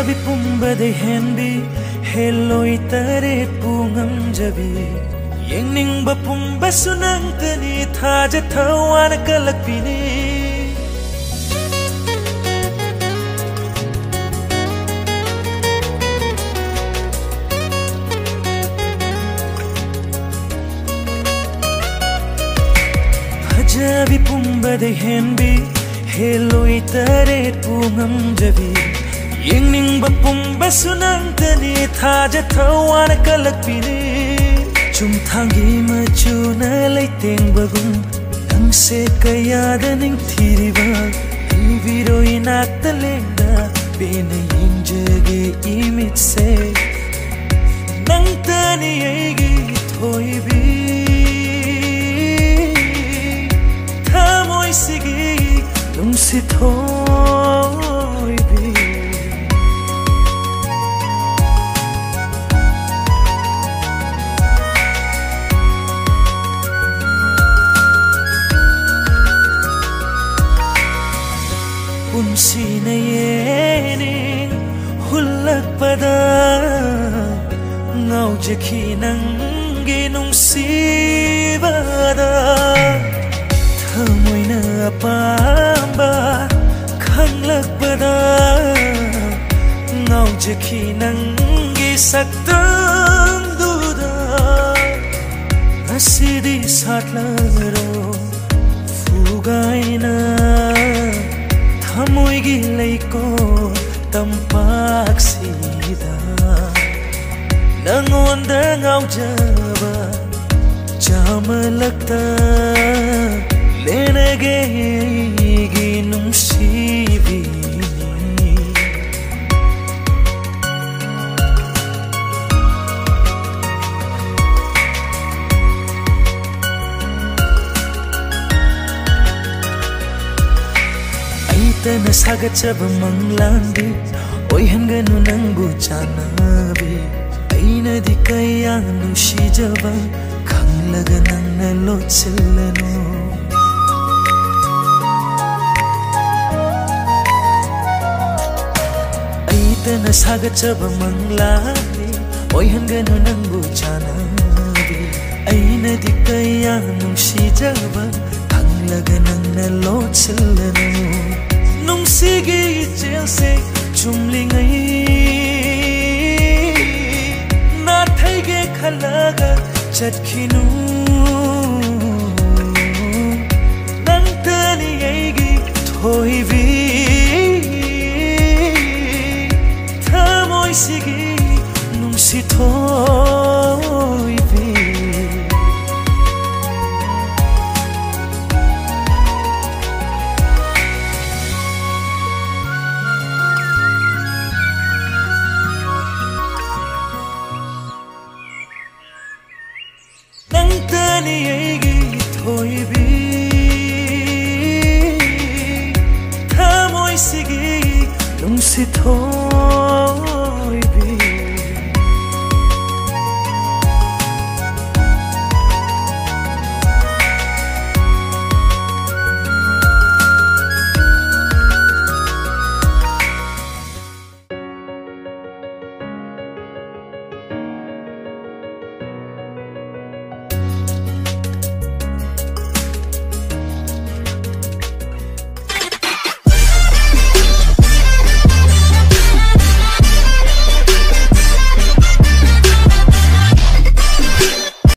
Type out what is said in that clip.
ꯐꯖꯕꯤ ꯄꯨꯝꯕꯗꯩ ꯍꯦꯟꯕꯤ ꯍꯦꯜꯂꯣꯏ ꯇꯔꯦꯠ ꯄꯨ ꯉꯝꯖꯕꯤ ꯌꯦꯡꯅꯤꯡꯕ ꯄꯨꯝꯕꯁꯨ ꯅꯪꯇꯅꯤ ꯊꯥꯖ ꯊꯋꯥꯅ ꯀꯜꯂꯛꯄꯤꯅꯤ फजबी पुंबदै हेंबी हेलोई तरेट पु ngamjabi yengningbा पुंबसु nangtani thaja thawana kalakpini chumthangi machuna leitengbagum nangse kayada ningthiriba ibiro inakta lengda bena yengjage imitse nangtani aigi thoibi Sigi nungsi thoibi punsi na yeni hulakpada ngaujaki nangi nungsi bada Moina apamba khanglakpada ngaujaki nangi saktang duda asidi satlaro fugaina thamoigi leiko tampak sida nangonda ngaujaba jamalakta Lenage ginum sibi Aitana sagachaba manglambi oi hanganu nangbu chanabi aina dikaya nushijaba khanglaga nangna lochillano Aitana sagachaba manglami oi hanganu nangbu chanabi aina dikaya nushijaba khanglaga nangna lochillano nungsigi jelse chumlingai na thaige khalaga chatkhinu nangtani aigi thoibi Sigi nungsi thoibi nangtani aigi thoibi thamoi sigi nungsi thoibi